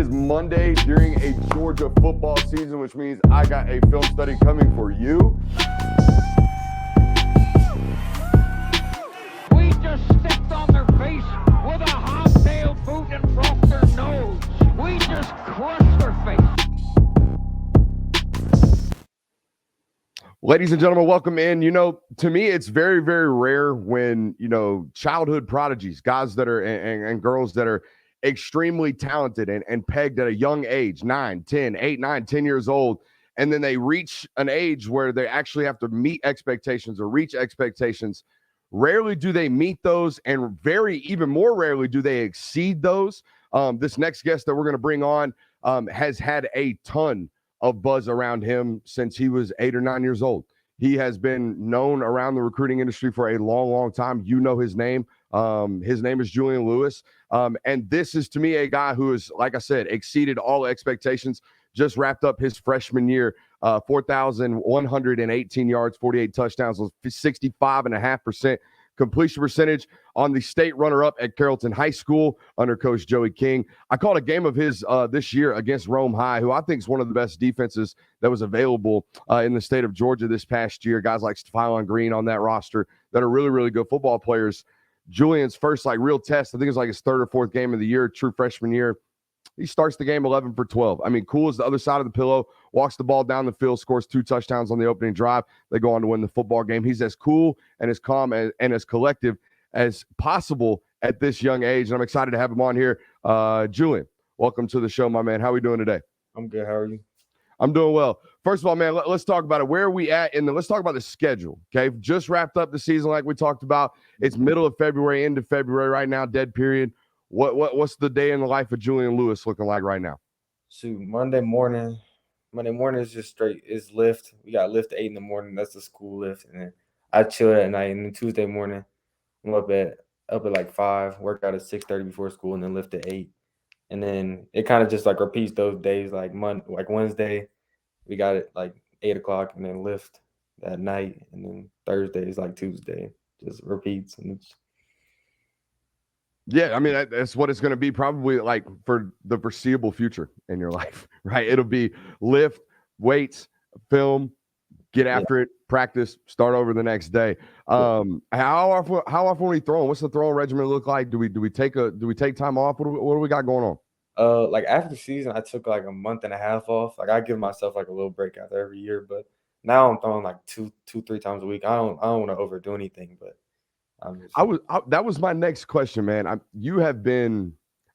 is Monday during a Georgia football season, which means I got a film study coming for you. We just stepped on their face with a hobtail boot and broke their nose. We just crushed their face. Ladies and gentlemen, welcome in. You know, to me, it's very, very rare when, childhood prodigies, guys that are and girls that are extremely talented and pegged at a young age, 9, 10, 8, 9, 10 years old, and then they reach an age where they actually have to meet expectations or reach expectations. Rarely do they meet those, and even more rarely do they exceed those. This next guest that we're going to bring on has had a ton of buzz around him since he was 8 or 9 years old. He has been known around the recruiting industry for a long, long time. You know his name. His name is Julian Lewis. And this is, to me, a guy who is, like I said, exceeded all expectations. Just wrapped up his freshman year, 4,118 yards, 48 touchdowns, 65.5% completion percentage on the state runner-up at Carrollton High School under Coach Joey King. I caught a game of his this year against Rome High, who I think is one of the best defenses that was available in the state of Georgia this past year. Guys like Stephon Green on that roster that are really, really good football players. Julian's first real test, I think it was his third or fourth game of the year, true freshman year. He starts the game 11 for 12. I mean, cool as the other side of the pillow, walks the ball down the field, scores 2 touchdowns on the opening drive. They go on to win the football game. He's as cool and as calm and as collective as possible at this young age. And I'm excited to have him on here. Julian, welcome to the show, my man. How are we doing today? I'm good. How are you? I'm doing well. First of all, man, let's talk about it. Where are we at? And let's talk about the schedule, okay? Just wrapped up the season like we talked about. It's middle of February, end of February right now, dead period. What's the day in the life of Julian Lewis looking like right now? Shoot, Monday morning is just straight. It's lift. We got lift at 8 in the morning. That's the school lift, and then I chill at night. And then Tuesday morning, I'm up at like 5. Work out at 6:30 before school, and then lift at 8. And then it kind of just repeats those days. Like Wednesday, we got it 8 o'clock, and then lift that night. And then Thursday is like Tuesday. Just repeats, and it's. Yeah, I mean, that's what it's going to be probably for the foreseeable future in your life, right? It'll be lift, weights, film, get after it, practice, start over the next day. How often are we throwing? What's the throwing regimen look like? Do we take time off? What do we got going on? After the season, I took a month and a half off. I give myself a little break after every year, but now I'm throwing 2-3 times a week. I don't want to overdo anything, but. That was my next question, man. I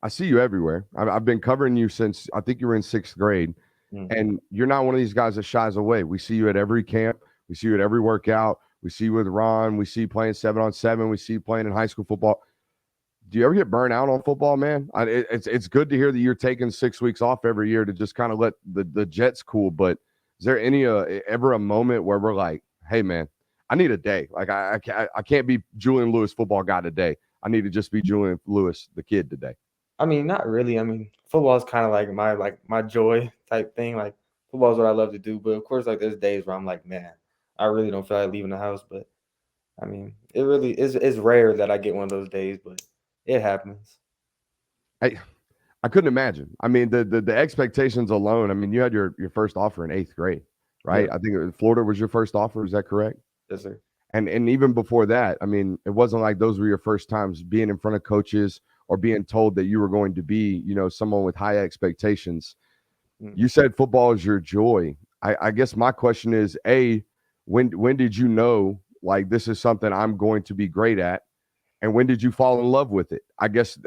see you everywhere. I've been covering you since I think you were in 6th grade, and you're not one of these guys that shies away. We see you at every camp. We see you at every workout. We see you with Ron. We see you playing 7-on-7. We see you playing in high school football. Do you ever get burnt out on football, man? It's good to hear that you're taking 6 weeks off every year to just kind of let the jets cool. But is there ever a moment where we're like, hey, man, I need a day. I can't be Julian Lewis football guy today. I need to just be Julian Lewis the kid today. I mean, not really. I mean, football is kind of my joy type thing. Football is what I love to do. But of course, there's days where I'm like, man, I really don't feel like leaving the house. But I mean, it really is. It's rare that I get one of those days, but it happens. I couldn't imagine. I mean, the expectations alone. I mean, you had your first offer in 8th grade, right? Yeah. I think Florida was your first offer. Is that correct? Yes, sir. And even before that, I mean, it wasn't like those were your first times being in front of coaches or being told that you were going to be, someone with high expectations. You said football is your joy. I guess my question is, when did you know this is something I'm going to be great at? And when did you fall in love with it? I guess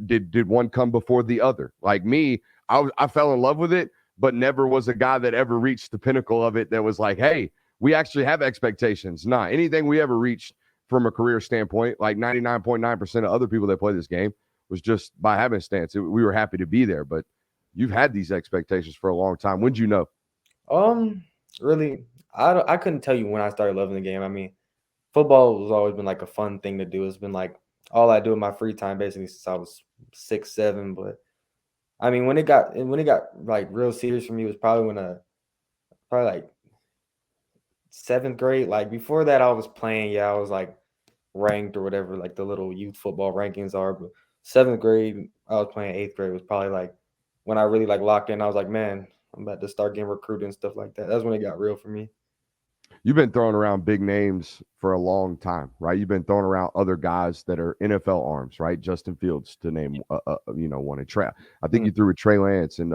did one come before the other? Like me, I fell in love with it, but never was a guy that ever reached the pinnacle of it that was like, hey, we actually have expectations. Anything we ever reached from a career standpoint, 99.9% of other people that play this game, was just by happenstance. We were happy to be there, but you've had these expectations for a long time. When did you know? Really, I couldn't tell you when I started loving the game. I mean, football has always been a fun thing to do. It's been all I do in my free time basically since I was 6, 7. But I mean, when it got real serious for me was probably when 7th grade. Before that, I was playing. I was ranked or whatever, the little youth football rankings are. But 7th grade, I was playing. 8th grade was probably when I really like locked in. I was like, man, I'm about to start getting recruited and stuff like that. That's when it got real for me. You've been throwing around big names for a long time, right? You've been throwing around other guys that are NFL arms, right? Justin Fields to name, one. And Trey, I think Mm. you threw with Trey Lance and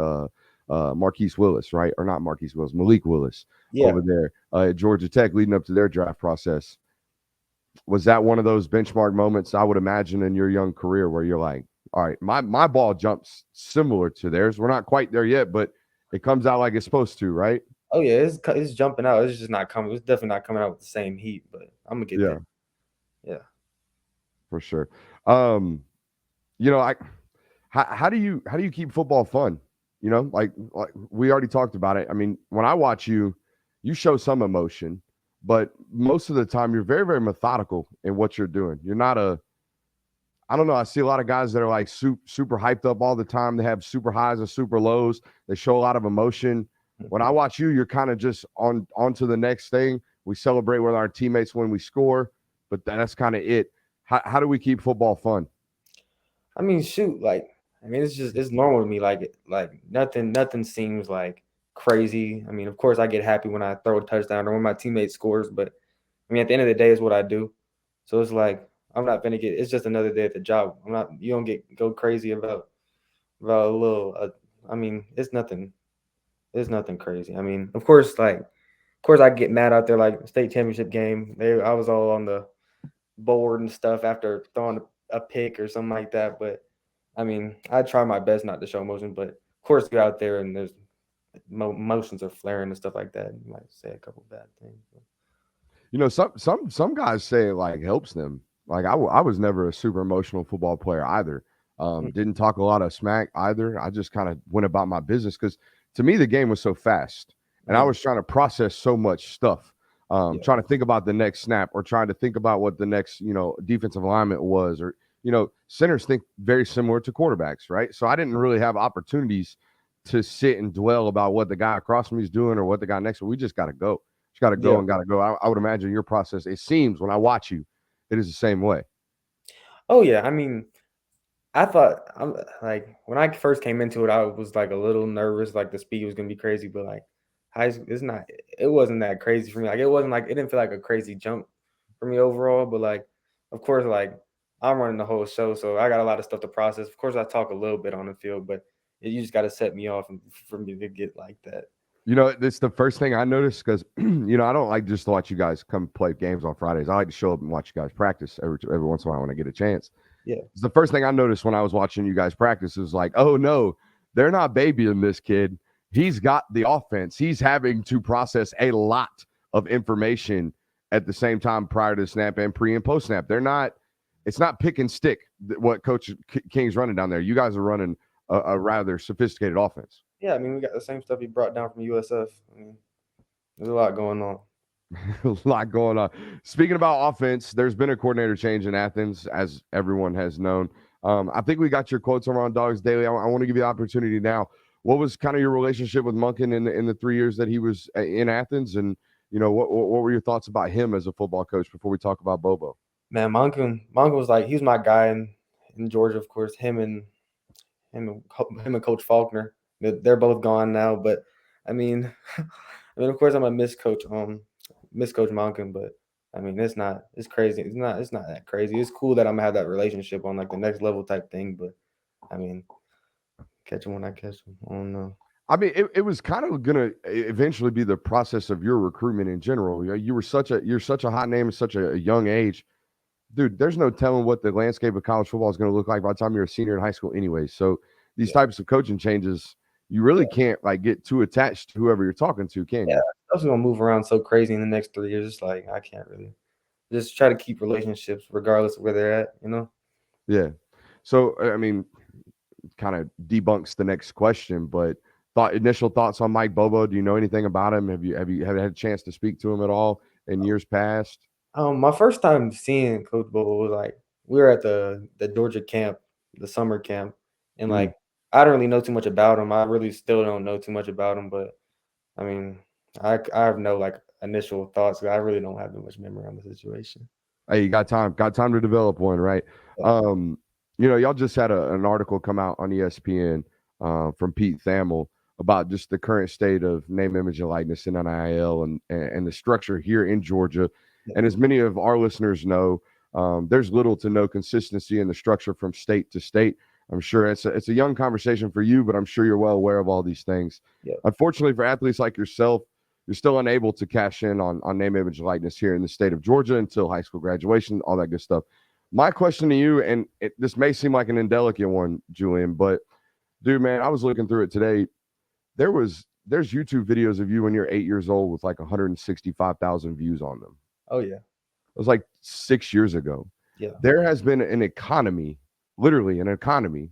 Marquise Willis, right? Or not Marquise Willis, Malik Willis Yeah. over there at Georgia Tech, leading up to their draft process. Was that one of those benchmark moments I would imagine in your young career where you're like, all right, my ball jumps similar to theirs. We're not quite there yet, but it comes out like it's supposed to, right? Oh yeah, it's jumping out. It's just not coming. It's definitely not coming out with the same heat, but I'm gonna get Yeah, there. Yeah. for sure. Um, I how do you keep football fun? Like we already talked about it. I mean, when I watch you, you show some emotion, but most of the time you're very, very methodical in what you're doing. You're not a I don't know. I see a lot of guys that are like super hyped up all the time. They have super highs and super lows. They show a lot of emotion. When I watch you, you're kind of just on to the next thing. We celebrate with our teammates when we score, but that's kind of it. How do we keep football fun? I mean, shoot, like I mean, it's normal to me. Like nothing seems like crazy. I mean, of course, I get happy when I throw a touchdown or when my teammate scores, but I mean, at the end of the day, it's what I do. So it's like I'm not gonna get. It's just another day at the job. I'm not. You don't go crazy about a little. I mean, it's nothing. It's nothing crazy. I mean, of course, I get mad out there like state championship game. I was all on the bored and stuff after throwing a pick or something like that. But I mean, I try my best not to show emotion. But of course, you're out there and there's emotions are flaring and stuff like that. You might say a couple bad things. Some guys say it like helps them. Like I was never a super emotional football player either. Didn't talk a lot of smack either. I just kind of went about my business because to me the game was so fast, and I Mm, was trying to process so much stuff. yeah, Trying to think about the next snap or trying to think about what the next defensive alignment was, or centers think very similar to quarterbacks, right? So I didn't really have opportunities to sit and dwell about what the guy across from me is doing or what the guy next to me. We just got to go. Just got to go yeah. and got to go. I would imagine your process. It seems when I watch you, it is the same way. Oh yeah. I mean, I thought I'm like when I first came into it, I was like a little nervous, like the speed was gonna be crazy, but like high school, it wasn't that crazy for me. Like it wasn't like it didn't feel like a crazy jump for me overall, but like of course like I'm running the whole show, so I got a lot of stuff to process. Of course, I talk a little bit on the field, but you just got to set me off for me to get like that. It's the first thing I noticed because I don't like just to watch you guys come play games on Fridays. I like to show up and watch you guys practice every once in a while when I get a chance. Yeah, It's the first thing I noticed when I was watching you guys practice is like, oh no, they're not babying this kid. He's got the offense. He's having to process a lot of information at the same time prior to snap and pre and post snap. It's not pick and stick what Coach King's running down there. You guys are running a rather sophisticated offense. yeah. I mean, we got the same stuff he brought down from USF. I mean, there's a lot going on. A lot going on. Speaking about offense, there's been a coordinator change in Athens, as everyone has known. I think we got your quotes on Ron Dogs Daily. I want to give you the opportunity now. What was kind of your relationship with Monken in the 3 years that he was in Athens, and what were your thoughts about him as a football coach before we talk about Bobo? Man, Monken was like he was my guy in Georgia, of course. Him and Coach Faulkner. They're both gone now, but I mean, of course, I'm a miss Coach Monken, but I mean, it's crazy. It's not that crazy. It's cool that I'm gonna have that relationship on like the next level type thing, but I mean, catch him when I catch him. I don't know. I mean, it was kind of gonna eventually be the process of your recruitment in general. You're such a hot name at such a young age. Dude, there's no telling what the landscape of college football is going to look like by the time you're a senior in high school anyway. So these Yeah, types of coaching changes, you really yeah, can't like get too attached to whoever you're talking to, can yeah. you? I was gonna move around so crazy in the next 3 years. It's like I can't really just try to keep relationships regardless of where they're at. You know. Yeah. So I mean, kind of debunks the next question, but initial thoughts on Mike Bobo. Do you know anything about him? Have had a chance to speak to him at all in years past? My first time seeing Coach Bobo was like we were at the Georgia camp, the summer camp, and Mm. like I don't really know too much about him. I really still don't know too much about him, but I mean, I have no like initial thoughts. I really don't have that much memory on the situation. Hey, you got time to develop one, right? Yeah. Y'all just had an article come out on ESPN from Pete Thamel about just the current state of name, image, and likeness in NIL and the structure here in Georgia. And as many of our listeners know, there's little to no consistency in the structure from state to state. I'm sure it's a young conversation for you, but I'm sure you're well aware of all these things. Yeah. Unfortunately, for athletes like yourself, you're still unable to cash in on name, image, and likeness here in the state of Georgia until high school graduation, all that good stuff. My question to you, and this may seem like an indelicate one, Julian, but dude, man, I was looking through it today. There's YouTube videos of you when you're 8 years old with like 165,000 views on them. Oh yeah. It was like 6 years ago. Yeah. There has been an economy, literally an economy,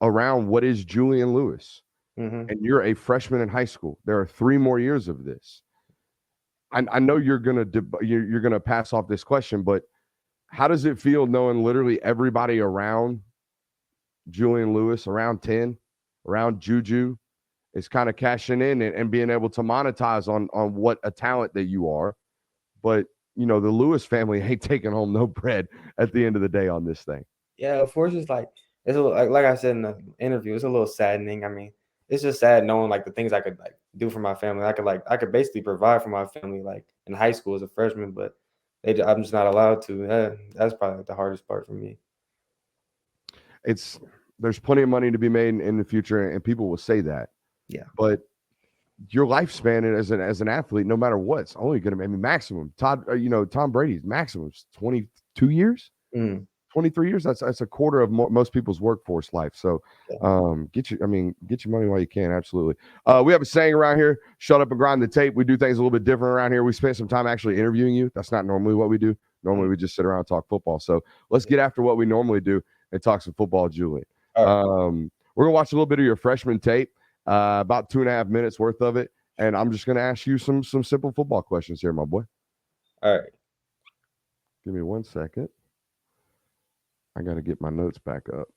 around what is Julian Lewis. Mm-hmm. And you're a freshman in high school. There are 3 more years of this. I know you're gonna pass off this question, but how does it feel knowing literally everybody around Julian Lewis, around 10, around JuJu, is kind of cashing in and being able to monetize on what a talent that you are? But the Lewis family ain't taking home no bread at the end of the day on this thing. Yeah, of course, it's a little, like I said in the interview, it's a little saddening. I mean, it's just sad knowing like the things I could like do for my family. I could basically provide for my family like in high school as a freshman, but I'm just not allowed to. That's probably the hardest part for me. There's plenty of money to be made in the future, and people will say that. Yeah. But your lifespan as an athlete, no matter what, it's only going to be maximum. Tom Brady's maximum is 22 years. 23 years, that's a quarter of most people's workforce life. So get your money while you can. Absolutely. We have a saying around here: shut up and grind the tape. We do things a little bit different around here. We spent some time actually interviewing you. That's not normally what we do. Normally we just sit around and talk football. So let's get after what we normally do and talk some football, Julian. We're gonna watch a little bit of your freshman tape, about 2.5 minutes worth of it, and I'm just gonna ask you some simple football questions here, my boy. All right. Give me 1 second. I got to get my notes back up.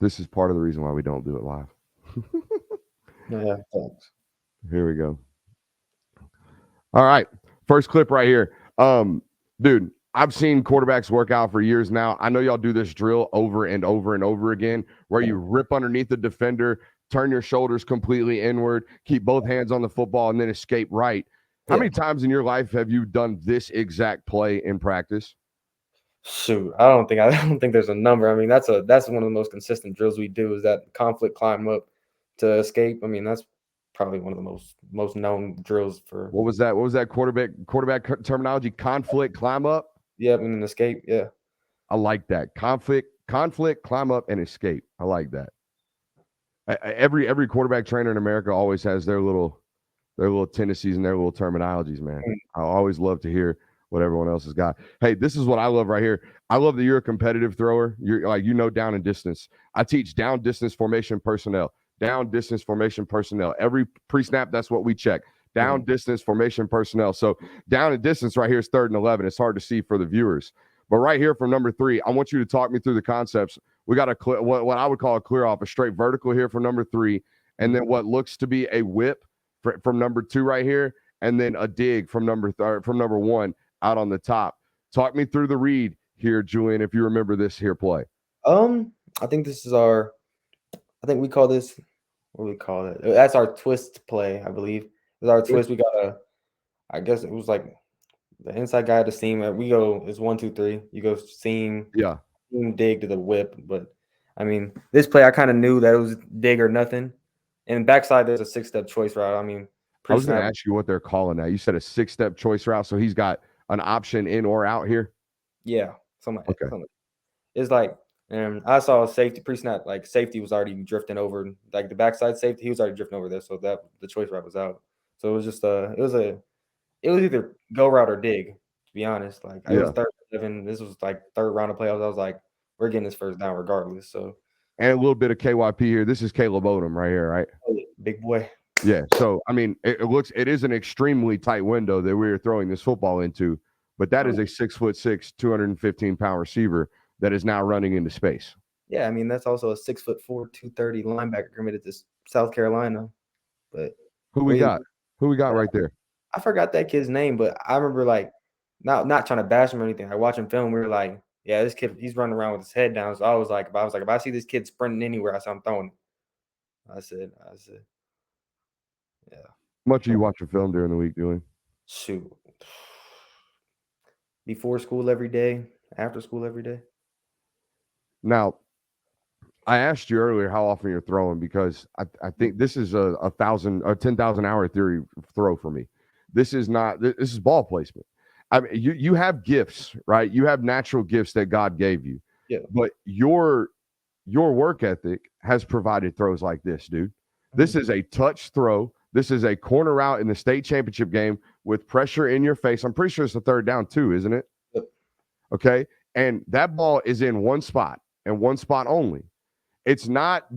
This is part of the reason why we don't do it live. Yeah, thanks. Here we go. All right. First clip right here. Dude, I've seen quarterbacks work out for years now. I know y'all do this drill over and over and over again where you rip underneath the defender, turn your shoulders completely inward, keep both hands on the football, and then escape right. How many times in your life have you done this exact play in practice? Shoot, I don't think there's a number. I mean, that's one of the most consistent drills we do is that conflict climb up to escape. I mean, that's probably one of the most known drills for. What was that? What was that quarterback terminology? Conflict climb up? Yep, and then escape. Yeah. I like that. Conflict, climb up and escape. I like that. Every quarterback trainer in America always has their little tendencies and their little terminologies, man. I always love to hear what everyone else has got. Hey, this is what I love right here. I love that you're a competitive thrower. You're like, down and distance. I teach down distance formation personnel. Down distance formation personnel. Every pre-snap, that's what we check. Down distance formation personnel. So down and distance right here is 3rd and 11. It's hard to see for the viewers. But right here from number 3, I want you to talk me through the concepts. We got what I would call a clear off, a straight vertical here for number 3, and then what looks to be a whip from number 2 right here, and then a dig from number 1 out on the top. Talk me through the read here, Julian, if you remember this here play. I think this is I think we call this, what do we call it? That's our twist play, I believe. It's our twist. We got I guess it was like the inside guy to seam. We go, it's 1, 2, 3. You go seam, dig to the whip. But I mean, this play, I kind of knew that it was dig or nothing. And backside, there's a 6-step choice route. I mean, I was going to ask you what they're calling that. You said a 6-step choice route, so he's got an option in or out here? Yeah. Something. It's like, I saw safety pre-snap, like safety was already drifting over, like the backside safety, he was already drifting over there, so that the choice route was out. So it was just it was either go route or dig, to be honest. Like I was 3rd and 11. This was like 3rd round of playoffs. I was like, we're getting this first down regardless. So and a little bit of KYP here. This is Caleb Odom right here, right? Oh, yeah. Big boy. Yeah. So I mean, it is an extremely tight window that we are throwing this football into, but that is a 6'6", 215-pound receiver that is now running into space. Yeah, I mean that's also a 6'4", 230 linebacker committed to South Carolina. But who we got right there? I forgot that kid's name, but I remember like not trying to bash him or anything. I watch him film. We were like, Yeah, this kid, he's running around with his head down. So I was like, if I see this kid sprinting anywhere, I said, I'm throwing it. I said, yeah. Much do you watch your film during the week, Julian? Shoot. Before school every day, after school every day. Now, I asked you earlier how often you're throwing because I think this is a 1,000 or 10,000 hour theory throw for me. This is not. This is ball placement. I mean, you have gifts, right? You have natural gifts that God gave you. Yeah. But your work ethic has provided throws like this, dude. This is a touch throw. This is a corner route in the state championship game with pressure in your face. I'm pretty sure it's a third down too, isn't it? Yep. Okay. And that ball is in one spot and one spot only. It's not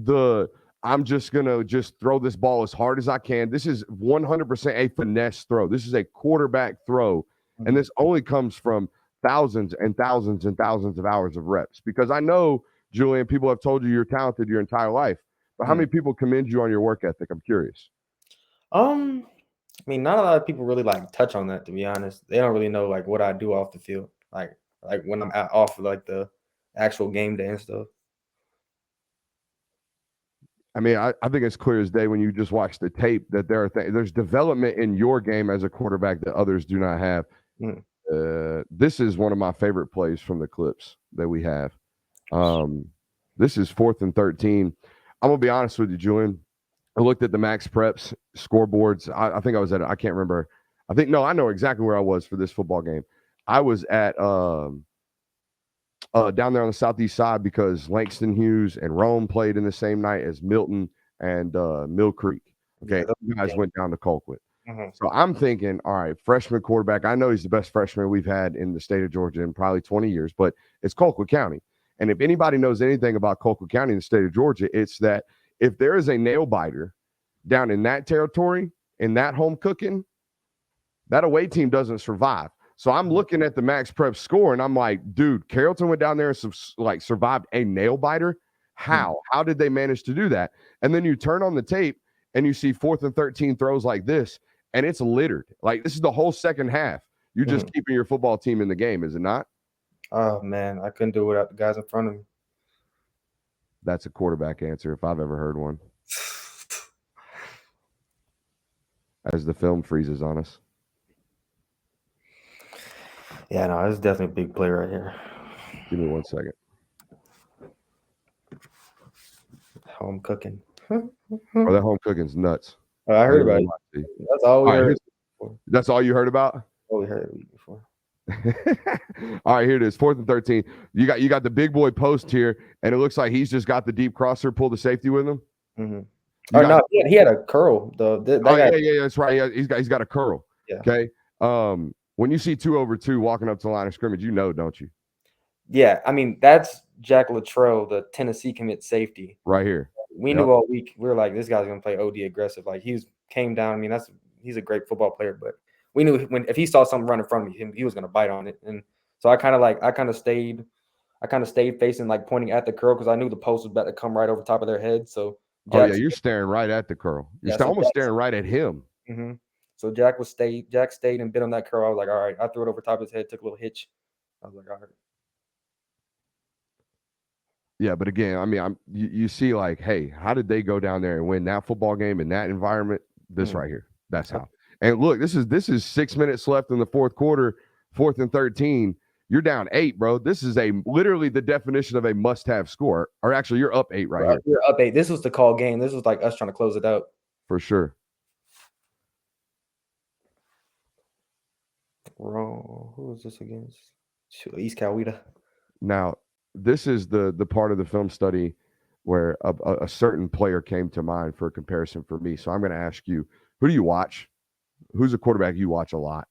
I'm just going to just throw this ball as hard as I can. This is 100% a finesse throw. This is a quarterback throw. And this only comes from thousands and thousands and thousands of hours of reps. Because I know, Julian, people have told you you're talented your entire life. But how many people commend you on your work ethic? I'm curious. I mean, not a lot of people really like touch on that, to be honest. They don't really know like what I do off the field. Like when I'm off of like the actual game day and stuff. I mean, I think it's clear as day when you just watch the tape that there's development in your game as a quarterback that others do not have. This is one of my favorite plays from the clips that we have. This is 4th and 13. I'm going to be honest with you, Julian. I looked at the Max Preps scoreboards. I think I was I can't remember. I know exactly where I was for this football game. I was at down there on the southeast side because Langston Hughes and Rome played in the same night as Milton and Mill Creek. Okay, you guys went down to Colquitt. So I'm thinking, all right, freshman quarterback. I know he's the best freshman we've had in the state of Georgia in probably 20 years, but it's Colquitt County. And if anybody knows anything about Colquitt County in the state of Georgia, it's that if there is a nail biter down in that territory, in that home cooking, that away team doesn't survive. So I'm looking at the Max Prep score, and I'm like, dude, Carrollton went down there and survived a nail biter. How? How did they manage to do that? And then you turn on the tape, and you see 4th and 13 throws like this, and it's littered. Like, this is the whole second half. You're just keeping your football team in the game, is it not? Oh, man, I couldn't do it without the guys in front of me. That's a quarterback answer if I've ever heard one. As the film freezes on us. Yeah, no, this is definitely a big play right here. Give me 1 second. Home cooking. Oh, that home cooking's nuts. Oh, I heard about it. That's all we heard. That's all you heard about? All we heard before. All right, here it is. 4th and 13. You got the big boy post here, and it looks like he's just got the deep crosser, pull the safety with him. No, he had a curl. Yeah, that's right. Yeah, he's got a curl. Yeah. Okay. When you see 2 over 2 walking up to the line of scrimmage, you know, don't you? Yeah, I mean, that's Jack Luttrell, the Tennessee commit safety. Right here. We knew all week. We were like, this guy's gonna play OD aggressive. Like came down. I mean, he's a great football player, but we knew if he saw something run in front of me, he was gonna bite on it. And so I kind of stayed facing, like, pointing at the curl because I knew the post was about to come right over top of their head. So you're staring right at the curl. You're almost staring right at him. So Jack stayed and bit on that curl. I was like, all right. I threw it over top of his head, took a little hitch. I was like, all right. Yeah, but again, I mean, you see, like, hey, how did they go down there and win that football game in that environment? This right here. That's how. And look, this is 6 minutes left in the fourth quarter, 4th and 13. You're down 8, bro. This is literally the definition of a must-have score. Or actually, you're up 8 right here. You're up 8. This was the call game. This was like us trying to close it out. For sure. Wrong. Who was this against? East Coweta. Now, this is the part of the film study where a certain player came to mind for a comparison for me. So I'm going to ask you, who do you watch? Who's a quarterback you watch a lot?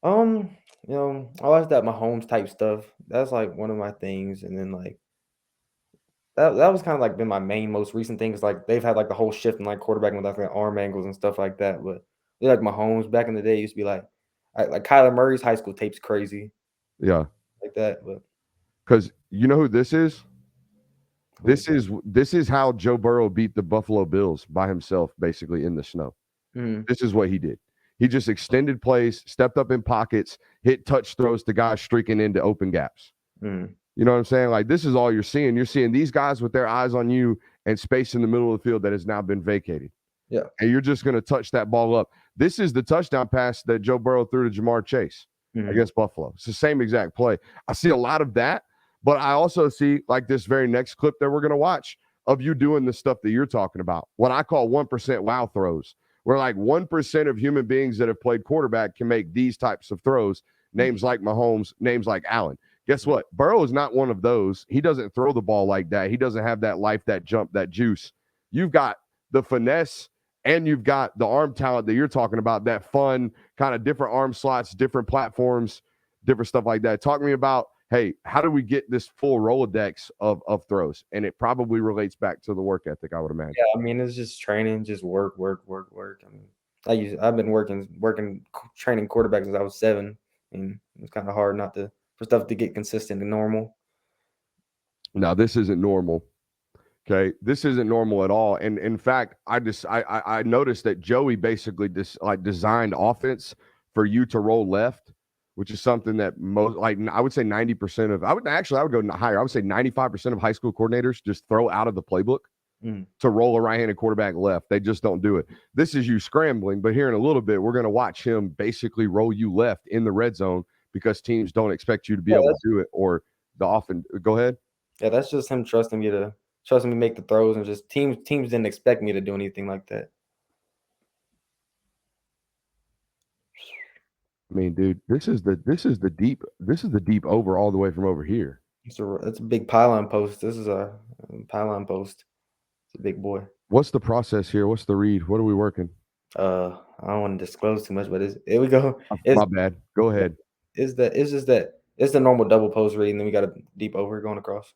I watch that Mahomes type stuff. That's like one of my things. And then like that was kind of like been my main most recent thing. Is like they've had like the whole shift in like quarterback with like arm angles and stuff like that. But they like Mahomes back in the day used to be like Kyler Murray's high school tape's crazy. Yeah. Like that, but because you know who this is? This is how Joe Burrow beat the Buffalo Bills by himself, basically in the snow. This is what he did. He just extended plays, stepped up in pockets, hit touch throws to guys streaking into open gaps. Mm. You know what I'm saying? Like, this is all you're seeing. You're seeing these guys with their eyes on you and space in the middle of the field that has now been vacated. Yeah. And you're just going to touch that ball up. This is the touchdown pass that Joe Burrow threw to Jamar Chase against Buffalo. It's the same exact play. I see a lot of that, but I also see, like, this very next clip that we're going to watch of you doing the stuff that you're talking about. What I call 1% wow throws, where like 1% of human beings that have played quarterback can make these types of throws. Names like Mahomes, names like Allen. Guess what? Burrow is not one of those. He doesn't throw the ball like that. He doesn't have that life, that jump, that juice. You've got the finesse and you've got the arm talent that you're talking about, that fun kind of different arm slots, different platforms, different stuff like that. Talk to me about, hey, how do we get this full Rolodex of throws? And it probably relates back to the work ethic, I would imagine. Yeah, I mean, it's just training, just work. I mean, I've been working training quarterbacks since I was 7. And it's kind of hard not to for stuff to get consistent and normal. Now, this isn't normal. Okay, this isn't normal at all. And in fact, I noticed that Joey basically designed offense for you to roll left, which is something that most, like, I would say 90% of, I would go higher. I would say 95% of high school coordinators just throw out of the playbook to roll a right-handed quarterback left. They just don't do it. This is you scrambling, but here in a little bit, we're going to watch him basically roll you left in the red zone because teams don't expect you to be able to do it, or the often. Go ahead. Yeah, that's just him trusting me to make the throws, and just teams didn't expect me to do anything like that. I mean, dude, this is the deep over all the way from over here. It's a big pylon post. This is a pylon post. It's a big boy. What's the process here? What's the read? What are we working? I don't want to disclose too much, but here we go. My bad. Go ahead. It's the normal double post read, and then we got a deep over going across.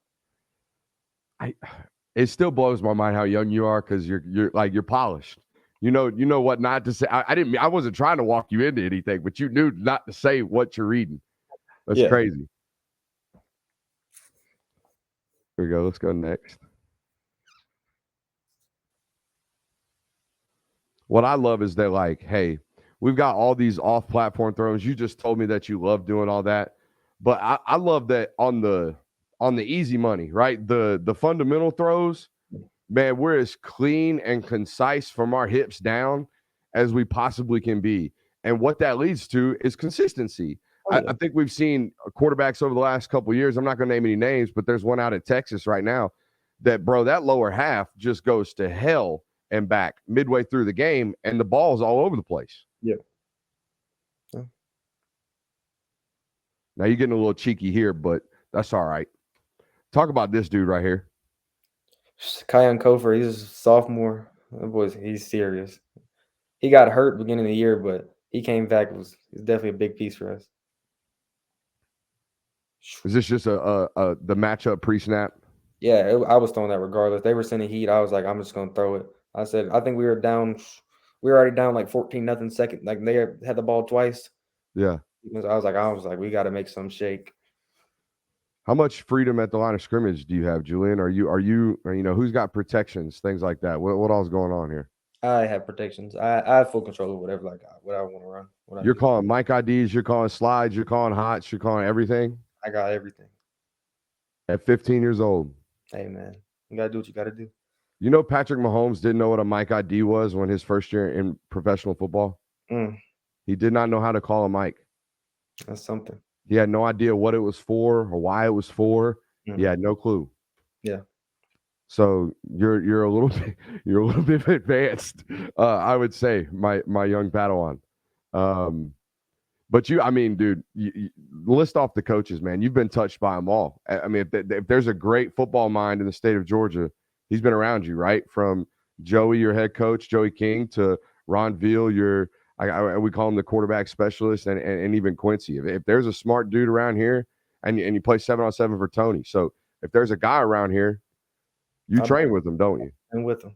It still blows my mind how young you are, because you're polished. You know what not to say. I wasn't trying to walk you into anything, but you knew not to say what you're reading. That's crazy. Here we go. Let's go next. What I love is they're like, hey, we've got all these off-platform throws. You just told me that you love doing all that. But I love that on the easy money, right? The fundamental throws, man, we're as clean and concise from our hips down as we possibly can be. And what that leads to is consistency. I think we've seen quarterbacks over the last couple of years. I'm not going to name any names, but there's one out at Texas right now that, bro, that lower half just goes to hell and back midway through the game, and the ball's all over the place. Yeah. Now you're getting a little cheeky here, but that's all right. Talk about this dude right here. Kyan Kofor, he's a sophomore. That boy's, he's serious. He got hurt beginning of the year, but he came back. He's definitely a big piece for us. Is this just the matchup pre-snap? Yeah, I was throwing that regardless. They were sending heat. I was like, I'm just going to throw it. I said, I think we were already down like 14-0 second. Like, they had the ball twice. Yeah. I was like, we got to make some shake. How much freedom at the line of scrimmage do you have, Julian? Are you who's got protections, things like that? What all's going on here? I have protections. I have full control of whatever, like, what I want to run. You're calling mic IDs, you're calling slides, you're calling hots, you're calling everything? I got everything. At 15 years old. Hey, man, you got to do what you got to do. You know Patrick Mahomes didn't know what a mic ID was when his first year in professional football? He did not know how to call a mic. That's something. He had no idea what it was for or why it was for. He had no clue. Yeah. So you're a little bit advanced, I would say, my young Padawan. But dude, you list off the coaches, man. You've been touched by them all. I mean, if there's a great football mind in the state of Georgia, he's been around you, right? From Joey, your head coach, Joey King, to Ron Veal, we call him the quarterback specialist, and even Quincy. If there's a smart dude around here, and you play 7-on-7 for Tony, so if there's a guy around here, you train with him, don't you? And with him.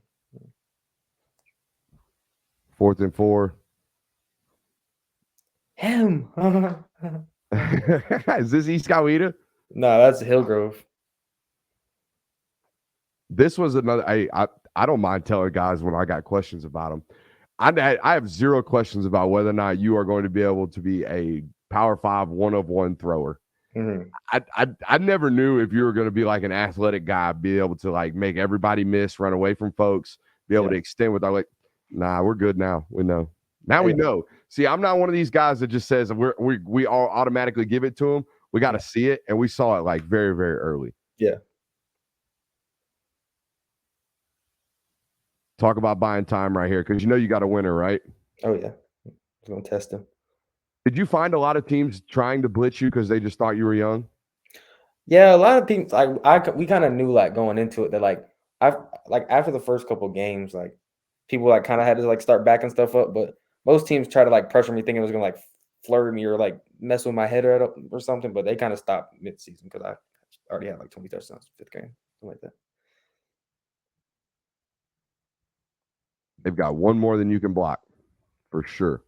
4th and 4. Him. Is this East Coweta? No, that's Hillgrove. This was another. I don't mind telling guys when I got questions about them. I have zero questions about whether or not you are going to be able to be a Power 5 1-of-1 thrower. I never knew if you were going to be like an athletic guy, be able to like make everybody miss, run away from folks, be able to extend without like, nah, we're good now. We know. Now we know. See, I'm not one of these guys that just says we all automatically give it to them. We got to see it, and we saw it like very, very early. Yeah. Talk about buying time right here because you got a winner, right? Oh yeah, I'm gonna test him. Did you find a lot of teams trying to blitz you because they just thought you were young? Yeah, a lot of teams we kind of knew like going into it that after the first couple games people kind of had to start backing stuff up, but most teams try to pressure me thinking it was gonna flirt me or mess with my head or something, but they kind of stopped mid-season because I already had 20 touchdowns fifth game, something like that. They've got one more than you can block, for sure.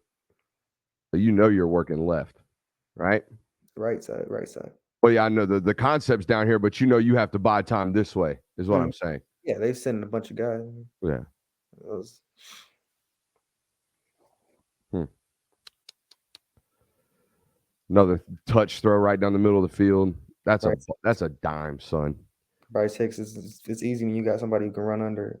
So you're working left, right? Right side. Well, yeah, I know the concept's down here, but you have to buy time this way, is what I'm saying. Yeah, they've sent a bunch of guys. Yeah. Another touch throw right down the middle of the field. That's a dime, son. Bryce Hicks it's easy when you got somebody who can run under it.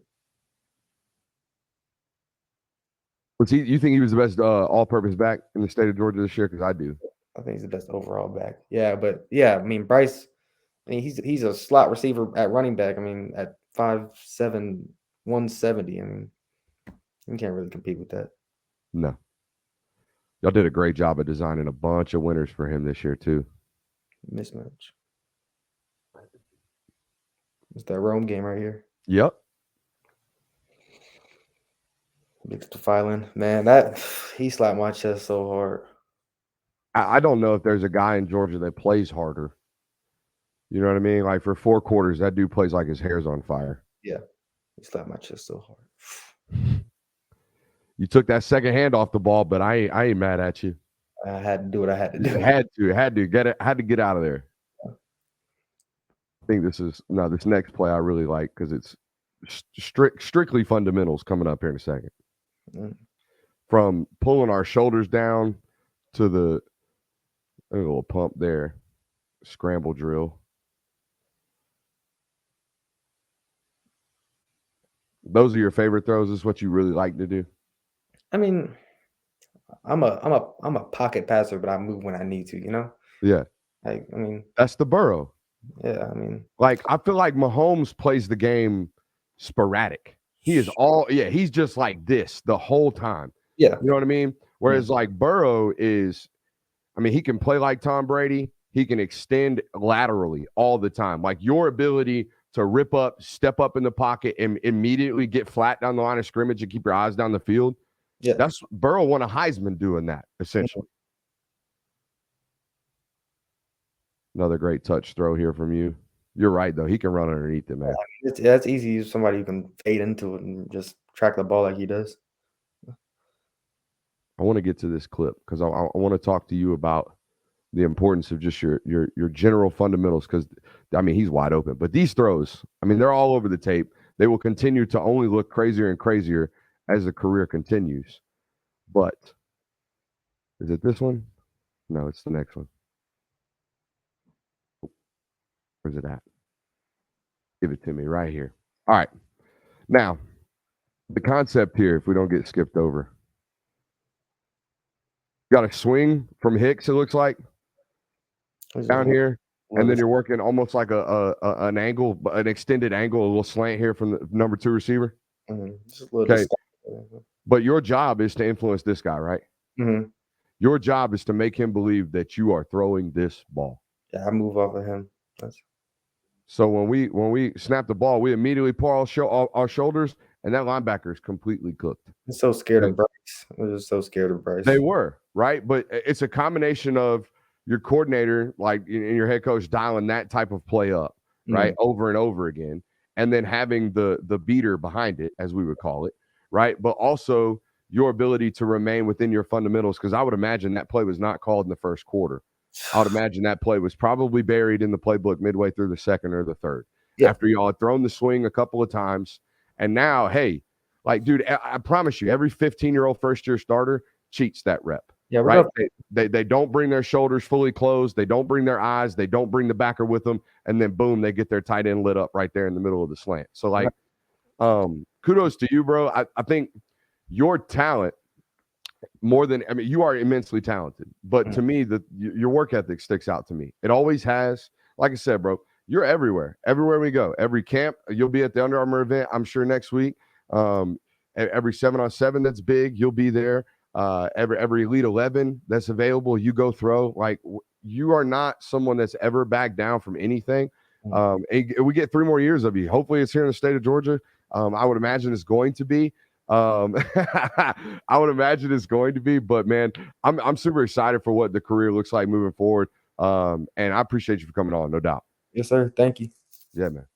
You think he was the best all-purpose back in the state of Georgia this year? Because I do. I think he's the best overall back. Yeah, but I mean Bryce. I mean he's a slot receiver at running back. I mean at 5'7", 170. I mean you can't really compete with that. No. Y'all did a great job of designing a bunch of winners for him this year too. Mismatch. It's that Rome game right here. Yep. Mixed filing. Man, he slapped my chest so hard. I don't know if there's a guy in Georgia that plays harder. You know what I mean? Like for 4 quarters, that dude plays like his hair's on fire. Yeah. He slapped my chest so hard. You took that second hand off the ball, but I ain't mad at you. I had to do what I had to do. Had to get out of there. I think this next play I really like because it's strictly fundamentals coming up here in a second. From pulling our shoulders down to the a little pump there, scramble drill. Those are your favorite throws? This is what you really like to do? I mean, I'm a pocket passer, but I move when I need to, Yeah. That's the Burrow. Yeah, I mean, I feel like Mahomes plays the game sporadic. He's just like this the whole time. Yeah. You know what I mean? Whereas Burrow is, he can play like Tom Brady. He can extend laterally all the time. Like your ability to rip up, step up in the pocket, and immediately get flat down the line of scrimmage and keep your eyes down the field. Yeah. That's Burrow won a Heisman doing that, essentially. Another great touch throw here from you. You're right, though. He can run underneath it, man. That's easy. Somebody who can fade into it and just track the ball like he does. I want to get to this clip because I want to talk to you about the importance of just your general fundamentals because, he's wide open. But these throws, they're all over the tape. They will continue to only look crazier and crazier as the career continues. But is it this one? No, it's the next one. Where's it at? Give it to me right here. All right. Now, the concept here, if we don't get skipped over. Got a swing from Hicks, it looks like, down here. And then you're working almost like an angle, an extended angle, a little slant here from the number 2 receiver. Okay. But your job is to influence this guy, right? Mm-hmm. Your job is to make him believe that you are throwing this ball. Yeah, I move off of him. So when we snap the ball, we immediately pull our shoulders, and that linebacker is completely cooked. I'm so scared of Bryce. I was just so scared of Bryce. They were, right? But it's a combination of your coordinator, and your head coach dialing that type of play up, right, over and over again, and then having the beater behind it, as we would call it, right? But also your ability to remain within your fundamentals, because I would imagine that play was not called in the first quarter. I would imagine that play was probably buried in the playbook midway through the second or the third. Yeah. After y'all had thrown the swing a couple of times. And now, hey, dude, I promise you, every 15-year-old first-year starter cheats that rep. Yeah, we're right? gonna. They don't bring their shoulders fully closed. They don't bring their eyes. They don't bring the backer with them. And then boom, they get their tight end lit up right there in the middle of the slant. So like, kudos to you, bro. I think your talent more than, I mean, you are immensely talented, but to me, your work ethic sticks out to me. It always has. Like I said, bro, you're everywhere we go. Every camp, you'll be at the Under Armour event, I'm sure next week. Every 7-on-7 that's big, you'll be there. Every Elite 11 that's available, you go throw. Like, you are not someone that's ever backed down from anything. And we get 3 more years of you. Hopefully, it's here in the state of Georgia. I would imagine it's going to be. I would imagine it's going to be, but man, I'm super excited for what the career looks like moving forward. And I appreciate you for coming on, no doubt. Yes, sir. Thank you. Yeah, man.